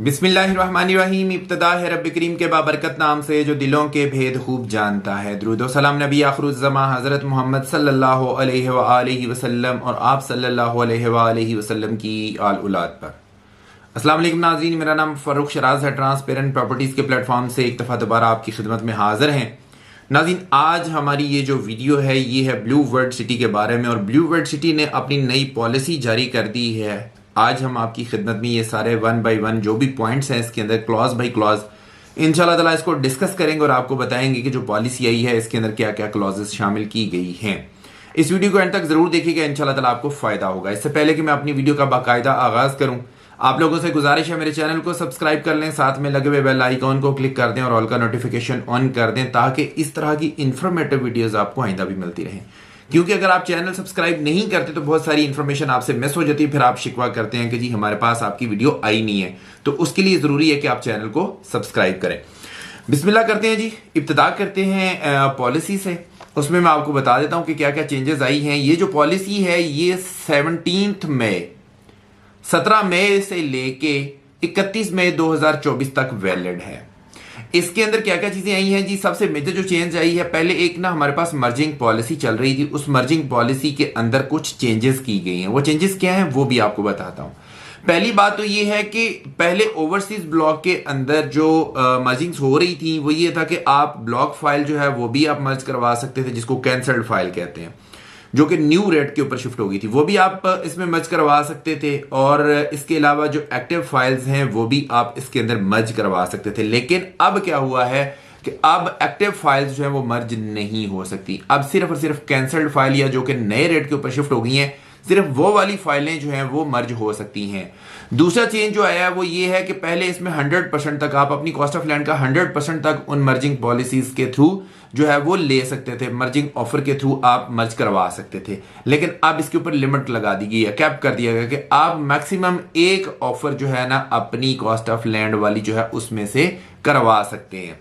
बिस्मिल्लाहिर्रहमानिर्रहीम। इब्तिदा है रब करीम के बाबरकत नाम से जो दिलों के भेद खूब जानता है। दुरूद व सलाम नबी आखिरुज़्ज़मा हज़रत मोहम्मद सल्लल्लाहु अलैहि वसल्लम और आप सल्लल्लाहु अलैहि वसल्लम की आल औलाद पर। अस्सलाम वालेकुम नाज़रीन, मेरा नाम फ़ारूक शराज है। ट्रांसपेरेंट प्रॉपर्टीज़ के प्लेटफॉर्म से एक दफ़ा दोबारा आपकी खिदमत में हाज़िर हैं। नाज़रीन, आज हमारी ये जो वीडियो है ये है ब्लू वर्ल्ड सिटी के बारे में, और ब्लू वर्ल्ड सिटी ने अपनी नई पॉलिसी जारी कर दी है। आज हम आपकी खिदमत में ये सारे वन बाई वन जो भी पॉइंट्स हैं इसके अंदर क्लॉज बाई क्लॉज इंशाल्लाह ताला इसको डिस्कस करेंगे और आपको बताएंगे कि जो पॉलिसी आई है इसके अंदर क्या क्या क्लॉजेस शामिल की गई हैं। इस वीडियो को एंड तक जरूर देखिएगा, इंशाल्लाह ताला आपको फायदा होगा। इससे पहले कि मैं अपनी वीडियो का बाकायदा आगाज करूं, आप लोगों से गुजारिश है मेरे चैनल को सब्सक्राइब कर लें, साथ में लगे हुए बेल आइकॉन को क्लिक कर दें और ऑल का नोटिफिकेशन ऑन कर दें ताकि इस तरह की इंफॉर्मेटिव वीडियोस आपको आइंदा भी मिलती रहें। क्योंकि अगर आप चैनल सब्सक्राइब नहीं करते तो बहुत सारी इंफॉर्मेशन आपसे मिस हो जाती है, फिर आप शिकवा करते हैं कि जी हमारे पास आपकी वीडियो आई नहीं है। तो उसके लिए जरूरी है कि आप चैनल को सब्सक्राइब करें। बिस्मिल्लाह करते हैं जी, इब्तिदा करते हैं पॉलिसी से। उसमें मैं आपको बता देता हूं कि क्या क्या चेंजेस आई हैं। ये जो पॉलिसी है ये 17 मई से लेके 31 मई 2024 तक वैलिड है। इसके अंदर क्या क्या चीजें आई हैं जी। सबसे मेजर जो चेंज आई है, पहले एक ना हमारे पास मर्जिंग पॉलिसी चल रही थी, उस मर्जिंग पॉलिसी के अंदर कुछ चेंजेस की गई हैं। वो चेंजेस क्या हैं वो भी आपको बताता हूं। पहली बात तो ये है कि पहले ओवरसीज ब्लॉक के अंदर जो मर्जिंग्स हो रही थी वो ये था कि आप ब्लॉक फाइल जो है वो भी आप मर्ज करवा सकते थे, जिसको कैंसल्ड फाइल कहते हैं, जो कि न्यू रेट के ऊपर शिफ्ट हो गई थी, वो भी आप इसमें मर्ज करवा सकते थे। और इसके अलावा जो एक्टिव फाइल्स हैं वो भी आप इसके अंदर मर्ज करवा सकते थे। लेकिन अब क्या हुआ है कि अब एक्टिव फाइल्स जो है वो मर्ज नहीं हो सकती। अब सिर्फ और सिर्फ कैंसल्ड फाइल या जो कि नए रेट के ऊपर शिफ्ट हो गई हैं, सिर्फ वो वाली फाइलें जो हैं वो मर्ज हो सकती हैं। दूसरा चेंज जो आया है वो ये है कि पहले इसमें 100% तक आप अपनी कॉस्ट ऑफ लैंड का 100% तक उन मर्जिंग पॉलिसीज के थ्रू जो है वो ले सकते थे, मर्जिंग ऑफर के थ्रू आप मर्ज करवा सकते थे। लेकिन अब इसके ऊपर लिमिट लगा दी गई है, कैप कर दिया गया कि आप मैक्सिमम एक ऑफर जो है ना अपनी कॉस्ट ऑफ लैंड वाली जो है उसमें से करवा सकते हैं।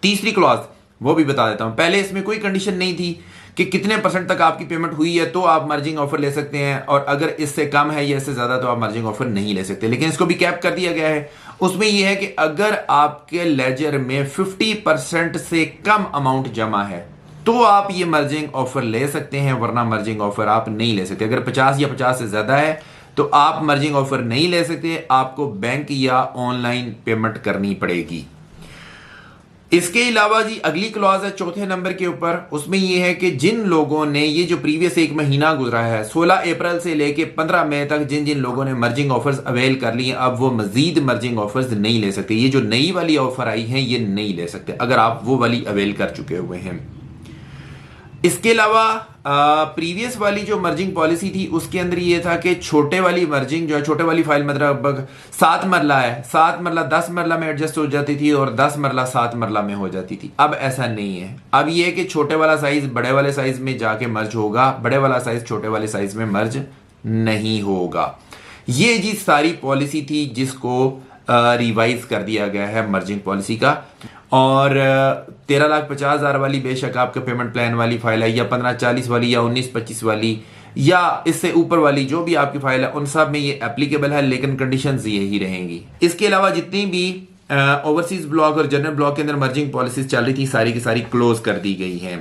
तीसरी क्लॉज वो भी बता देता हूं। पहले इसमें कोई कंडीशन नहीं थी कि कितने % तक आपकी पेमेंट हुई है तो आप मर्जिंग ऑफर ले सकते हैं, और अगर इससे कम है या इससे ज्यादा तो आप मर्जिंग ऑफर नहीं ले सकते। लेकिन इसको भी कैप कर दिया गया है। उसमें यह है कि अगर आपके लेजर में 50% से कम अमाउंट जमा है तो आप ये मर्जिंग ऑफर ले सकते हैं, वरना मर्जिंग ऑफर आप नहीं ले सकते। अगर 50 या 50 से ज्यादा है तो आप मर्जिंग ऑफर नहीं ले सकते, आपको बैंक या ऑनलाइन पेमेंट करनी पड़ेगी। इसके अलावा जी अगली क्लॉज है चौथे नंबर के ऊपर। उसमें यह है कि जिन लोगों ने ये जो प्रीवियस एक महीना गुजरा है 16 अप्रैल से लेके 15 मई तक जिन जिन लोगों ने मर्जिंग ऑफर्स अवेल कर लिए, अब वो मजीद मर्जिंग ऑफर्स नहीं ले सकते। ये जो नई वाली ऑफर आई है ये नहीं ले सकते अगर आप वो वाली अवेल कर चुके हुए हैं। इसके अलावा प्रीवियस वाली जो मर्जिंग पॉलिसी थी उसके अंदर ये था कि छोटे वाली मर्जिंग जो है, छोटे वाली फाइल मतलब 7 मरला है, 7 मरला 10 मरला में एडजस्ट हो जाती थी और 10 मरला 7 मरला में हो जाती थी। अब ऐसा नहीं है। अब ये है कि छोटे वाला साइज बड़े वाले साइज में जाके मर्ज होगा, बड़े वाला साइज छोटे वाले साइज में मर्ज नहीं होगा। ये जी सारी पॉलिसी थी जिसको रिवाइज कर दिया गया है मर्जिंग पॉलिसी का। और 13,50,000 वाली बेशक आपके पेमेंट प्लान वाली फाइल है, या 1540 वाली या 1925 वाली या इससे ऊपर वाली जो भी आपकी फाइल है उन सब में ये एप्लीकेबल है, लेकिन कंडीशंस यही रहेंगी। इसके अलावा जितनी भी ओवरसीज ब्लॉक और जनरल ब्लॉक के अंदर मर्जिंग पॉलिसीज चल रही थी सारी की सारी क्लोज कर दी गई हैं।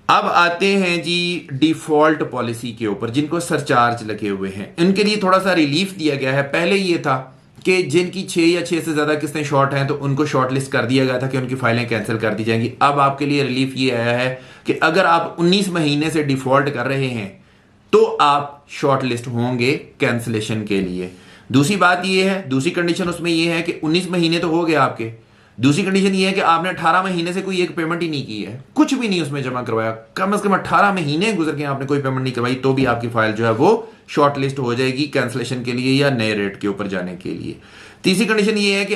अब आते हैं जी डिफॉल्ट पॉलिसी के ऊपर, जिनको सरचार्ज लगे हुए हैं इनके लिए थोड़ा सा रिलीफ दिया गया है। पहले ये था कि जिनकी 6 या 6 से ज्यादा किस्तें शॉर्ट हैं तो उनको शॉर्ट लिस्ट कर दिया गया था कि उनकी फाइलें कैंसिल कर दी जाएंगी। अब आपके लिए रिलीफ ये आया है कि अगर आप 19 महीने से डिफॉल्ट कर रहे हैं तो आप शॉर्ट लिस्ट होंगे कैंसिलेशन के लिए। दूसरी बात ये है, दूसरी कंडीशन उसमें ये है कि 19 महीने तो हो गए आपके। दूसरी कंडीशन ये है कि आपने 18 महीने से कोई एक पेमेंट ही नहीं की है, कुछ भी नहीं उसमें जमा करवाया, कम से कम 18 महीने गुजर के आपने कोई पेमेंट नहीं करवाई, तो भी आपकी फाइल जो है वो शॉर्ट लिस्ट हो जाएगी कैंसिलेशन के लिए या नए रेट के ऊपर जाने के लिए। तीसरी कंडीशन ये है कि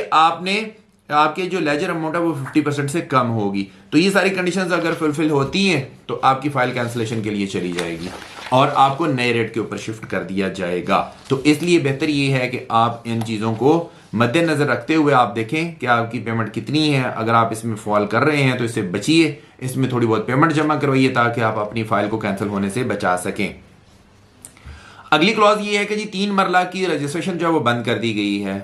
आपके जो लेजर अमाउंट है वो 50% से कम होगी। तो ये सारी कंडीशंस अगर फुलफिल होती हैं तो आपकी फाइल कैंसिलेशन के लिए चली जाएगी और आपको नए रेट के ऊपर शिफ्ट कर दिया जाएगा। तो इसलिए बेहतर ये है कि आप इन चीजों को मद्देनजर रखते हुए आप देखें कि आपकी पेमेंट कितनी है। अगर आप इसमें फॉल कर रहे हैं तो इससे बचिए, इसमें थोड़ी बहुत पेमेंट जमा करवाइए ताकि आप अपनी फाइल को कैंसिल होने से बचा सकें। अगली क्लॉज ये है कि जी 3 मरला की रजिस्ट्रेशन जो है वो बंद कर दी गई है।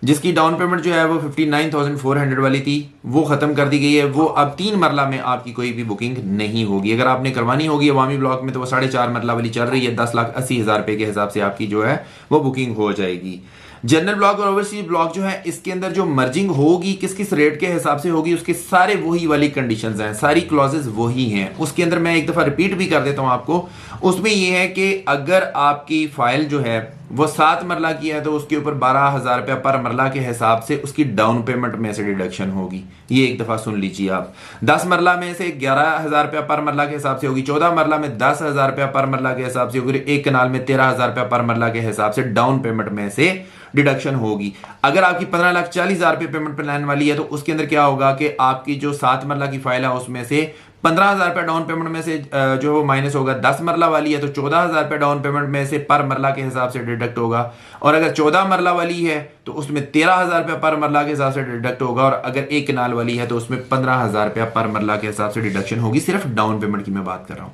जिसकी डाउन पेमेंट जो है वो 59,400 वाली थी, वो खत्म कर दी गई है। वो अब 3 मरला में आपकी कोई भी बुकिंग नहीं होगी। अगर आपने करवानी होगी अवामी ब्लॉक में तो वो 4.5 मरला वाली चल रही है, 10,80,000 रुपए के हिसाब से आपकी जो है वो बुकिंग हो जाएगी। जनरल ब्लॉक और ओवरसीज ब्लॉक जो है इसके अंदर जो मर्जिंग होगी किस किस रेट के हिसाब से होगी, उसके सारे वही वाली कंडीशंस हैं, सारी क्लॉजेस वही हैं। उसके अंदर मैं एक दफा रिपीट भी कर देता हूं आपको, उसमें यह है कि अगर आपकी फाइल जो है वो 7 मरला की है तो उसके ऊपर 12,000 रुपया पर मरला के हिसाब से उसकी डाउन पेमेंट में से डिडक्शन होगी। ये एक दफा सुन लीजिए आप। 10 मरला में से 11,000 रुपया पर मरला के हिसाब से होगी, 14 मरला में 10,000 रुपया पर मरला के हिसाब से होगी, एक कनाल में 13,000 रुपया पर मरला के हिसाब से डाउन पेमेंट में से डिडक्शन होगी। अगर आपकी 15,40,000 रुपये पेमेंट प्लान वाली है तो उसके अंदर क्या होगा कि आपकी जो 7 मरला की फाइल है उसमें से 15,000 रुपये डाउन पेमेंट में से जो है वो माइनस होगा। 10 मरला वाली है तो 14,000 रुपये डाउन पेमेंट में से पर मरला के हिसाब से डिडक्ट होगा, और अगर 14 मरला वाली है तो उसमें 13,000 रुपये पर मरला के हिसाब से डिडक्ट होगा, और अगर एक कनाल वाली है तो उसमें 15,000 रुपया पर मरला के हिसाब से डिडक्शन होगी। सिर्फ डाउन पेमेंट की मैं बात कर रहा हूं।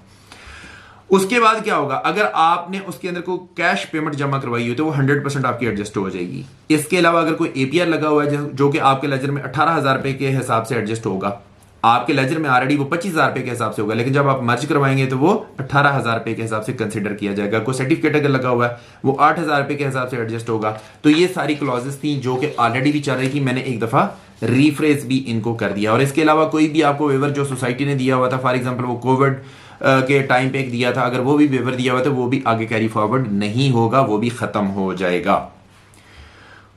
उसके बाद क्या होगा, अगर आपने उसके अंदर कोई कैश पेमेंट जमा करवाई हो तो वो 100% आपकी एडजस्ट हो जाएगी। इसके अलावा अगर कोई एपीआर लगा हुआ है जो कि आपके लेजर में 18,000 रुपए के हिसाब से एडजस्ट होगा, आपके लेजर में ऑलरेडी वो 25,000 रुपए के हिसाब से होगा, लेकिन जब आप मर्ज करवाएंगे तो वो 18,000 रुपए के हिसाब से कंसिडर किया जाएगा। कोई सर्टिफिकेट अगर लगा हुआ है वो 8,000 रुपए के हिसाब से एडजस्ट होगा। तो ये सारी क्लॉजेस थी जो कि ऑलरेडी भी चल रही थी, मैंने एक दफा रिफ्रेश भी इनको कर दिया। और इसके अलावा कोई भी आपको वेवर जो सोसाइटी ने दिया हुआ था, फॉर एग्जाम्पल वो कोविड के टाइम पे एक दिया था, अगर वो भी वेवर दिया हुआ था वो भी आगे कैरी फॉरवर्ड नहीं होगा, वो भी खत्म हो जाएगा।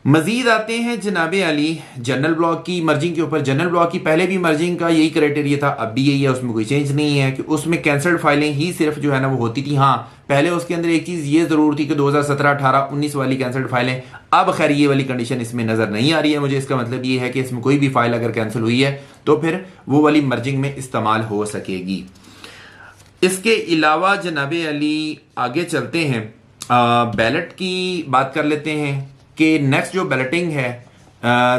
मजीद आते हैं जनाबे अली जनरल ब्लॉक की मर्जिंग के ऊपर। जनरल ब्लॉक की पहले भी मर्जिंग का यही क्राइटेरिया था, अब भी यही है, उसमें कोई चेंज नहीं है कि उसमें कैंसल्ड फाइलें ही सिर्फ जो है ना वो होती थी। हाँ, पहले उसके अंदर एक चीज ये जरूर थी कि 2017, 18, 19 वाली कैंसल्ड फाइलें, अब खैर ये वाली कंडीशन इसमें नजर नहीं आ रही है मुझे। इसका मतलब ये है कि इसमें कोई भी फाइल अगर कैंसिल हुई है तो फिर वो वाली मर्जिंग में इस्तेमाल हो सकेगी। इसके अलावा जनाबे अली आगे चलते हैं, बैलेट की बात कर लेते हैं कि नेक्स्ट जो बैलेटिंग है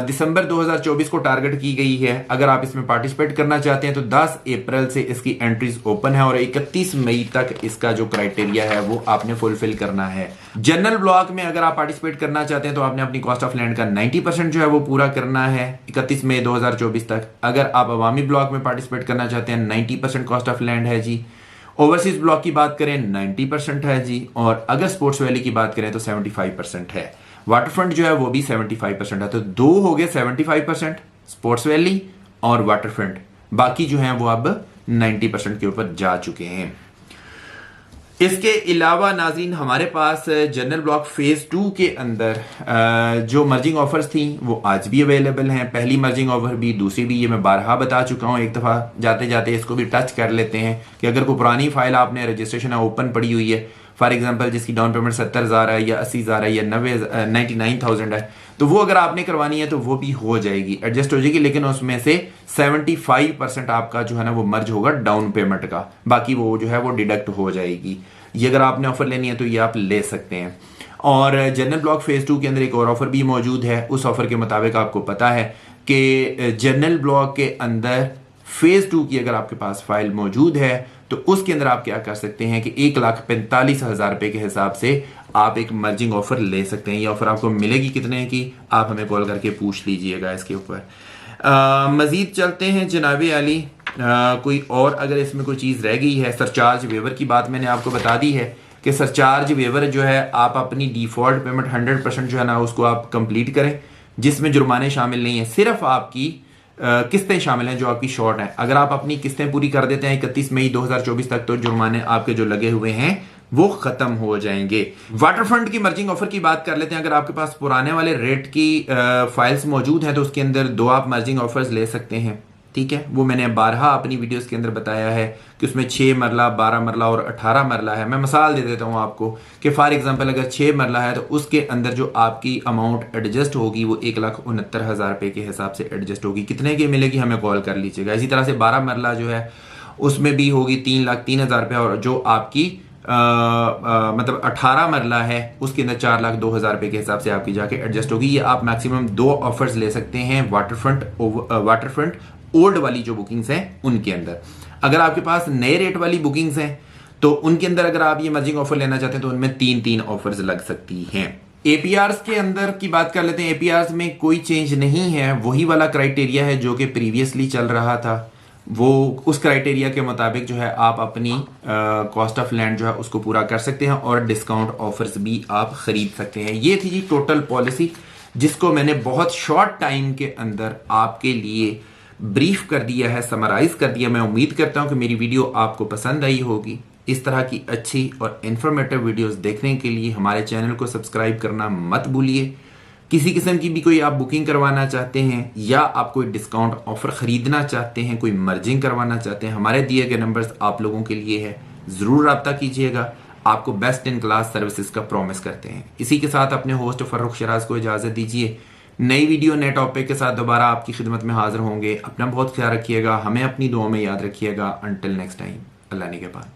दिसंबर 2024 को टारगेट की गई है। अगर आप इसमें पार्टिसिपेट करना चाहते हैं तो 10 अप्रैल से इसकी एंट्रीज ओपन है और 31 मई तक इसका जो क्राइटेरिया है वो आपने फुलफिल करना है। जनरल ब्लॉक में अगर आप पार्टिसिपेट करना चाहते हैं तो आपने अपनी कॉस्ट ऑफ लैंड का 90% जो है वो पूरा करना है 31 मई 2024 तक। अगर आप अवामी ब्लॉक में पार्टिसिपेट करना चाहते हैं 90% कॉस्ट ऑफ लैंड है जी। ओवरसीज ब्लॉक की बात करें 90% है जी, और अगर स्पोर्ट्स वैली की बात करें तो 75% है। वाटर फ्रंट जो है वो भी 75% है। तो दो हो गए 75%, स्पोर्ट्स वैली और वाटर फ्रंट, बाकी जो है वो अब 90% के ऊपर जा चुके हैं। इसके अलावा नाजरीन हमारे पास जनरल ब्लॉक फेज 2 के अंदर जो मर्जिंग ऑफर्स थी वो आज भी अवेलेबल हैं। पहली मर्जिंग ऑफर भी, दूसरी भी, ये मैं बारहा बता चुका हूं। एक दफा जाते जाते इसको भी टच कर लेते हैं कि अगर कोई पुरानी फाइल आपने रजिस्ट्रेशन ओपन पड़ी हुई है, फॉर एग्जांपल जिसकी डाउन पेमेंट 70,000 है या 80,000 है या 99,000 है, तो वो अगर आपने करवानी है तो वो भी हो जाएगी, एडजस्ट हो जाएगी, लेकिन उसमें से 75% आपका जो है ना वो मर्ज होगा डाउन पेमेंट का, बाकी वो जो है वो डिडक्ट हो जाएगी। ये अगर आपने ऑफर लेनी है तो ये आप ले सकते हैं। और जनरल ब्लॉक फेज 2 के अंदर एक और ऑफर भी मौजूद है। उस ऑफर के मुताबिक आपको पता है कि जनरल ब्लॉक के अंदर फेज 2 की अगर आपके पास फाइल मौजूद है तो उसके अंदर आप क्या कर सकते हैं कि 1,45,000 रुपए के हिसाब से आप एक मर्जिंग ऑफर ले सकते हैं। ये ऑफर आपको मिलेगी कितने की, आप हमें कॉल करके पूछ लीजिएगा इसके ऊपर। मजीद चलते हैं जनाबे अली, कोई और अगर इसमें कोई चीज़ रह गई है। सरचार्ज वेवर की बात मैंने आपको बता दी है कि सरचार्ज वेवर जो है आप अपनी डिफॉल्ट पेमेंट 100% जो है ना उसको आप कंप्लीट करें, जिसमें जुर्माने शामिल नहीं है, सिर्फ आपकी किस्तें शामिल हैं जो आपकी शॉर्ट हैं। अगर आप अपनी किस्तें पूरी कर देते हैं 31 मई 2024 तक तो जुर्माने आपके जो लगे हुए हैं वो खत्म हो जाएंगे। वाटर फ्रंट की मर्जिंग ऑफर की बात कर लेते हैं। अगर आपके पास पुराने वाले रेट की फाइल्स मौजूद हैं तो उसके अंदर 2 आप मर्जिंग ऑफर्स ले सकते हैं, ठीक है। वो मैंने बारहा अपनी वीडियोस के अंदर बताया है कि उसमें 6 मरला, 12 मरला और 18 मरला है। मैं मिसाल दे देता हूँ आपको कि फॉर एग्जांपल अगर 6 मरला है तो उसके अंदर जो आपकी अमाउंट एडजस्ट होगी वो 1,69,000 रुपए के हिसाब से एडजस्ट होगी। कितने की मिलेगी हमें कॉल कर लीजिएगा। इसी तरह से 12 मरला जो है उसमें भी होगी 3,03,000 रुपये, और जो आपकी मतलब 18 मरला है उसके अंदर 4,02,000 रुपए के हिसाब से आपकी जाके एडजस्ट होगी। ये आप मैक्सिमम 2 ऑफर्स ले सकते हैं वाटर फ्रंट ओल्ड वाली जो बुकिंग्स हैं उनके अंदर। अगर आपके पास नए रेट वाली बुकिंग्स हैं तो उनके अंदर अगर आप ये मर्जिंग ऑफर लेना चाहते हैं तो उनमें 3 ऑफर्स लग सकती हैं। एपीआर्स के अंदर की बात कर लेते हैं। एपीआर्स में कोई चेंज नहीं है, वही वाला क्राइटेरिया है जो कि प्रीवियसली चल रहा था। वो उस क्राइटेरिया के मुताबिक जो है आप अपनी कॉस्ट ऑफ लैंड जो है उसको पूरा कर सकते हैं और डिस्काउंट ऑफर्स भी आप खरीद सकते हैं। ये थी जी टोटल पॉलिसी, जिसको मैंने बहुत शॉर्ट टाइम के अंदर आपके लिए ब्रीफ कर दिया है, समराइज कर दिया। मैं उम्मीद करता हूं कि मेरी वीडियो आपको पसंद आई होगी। इस तरह की अच्छी और इन्फॉर्मेटिव वीडियोस देखने के लिए हमारे चैनल को सब्सक्राइब करना मत भूलिए। किसी किस्म की भी कोई आप बुकिंग करवाना चाहते हैं या आप कोई डिस्काउंट ऑफर खरीदना चाहते हैं, कोई मर्जिंग करवाना चाहते हैं, हमारे दिए गए नंबर्स आप लोगों के लिए है, ज़रूर रब्ता कीजिएगा। आपको बेस्ट इन क्लास सर्विसेज का प्रॉमिस करते हैं। इसी के साथ अपने होस्ट फर्रुख शराज को इजाज़त दीजिए। नई वीडियो नए टॉपिक के साथ दोबारा आपकी खिदमत में हाजिर होंगे। अपना बहुत ख्याल रखिएगा, हमें अपनी दुआ में याद रखिएगा। अंटिल नेक्स्ट टाइम, अल्लाह निगहबान।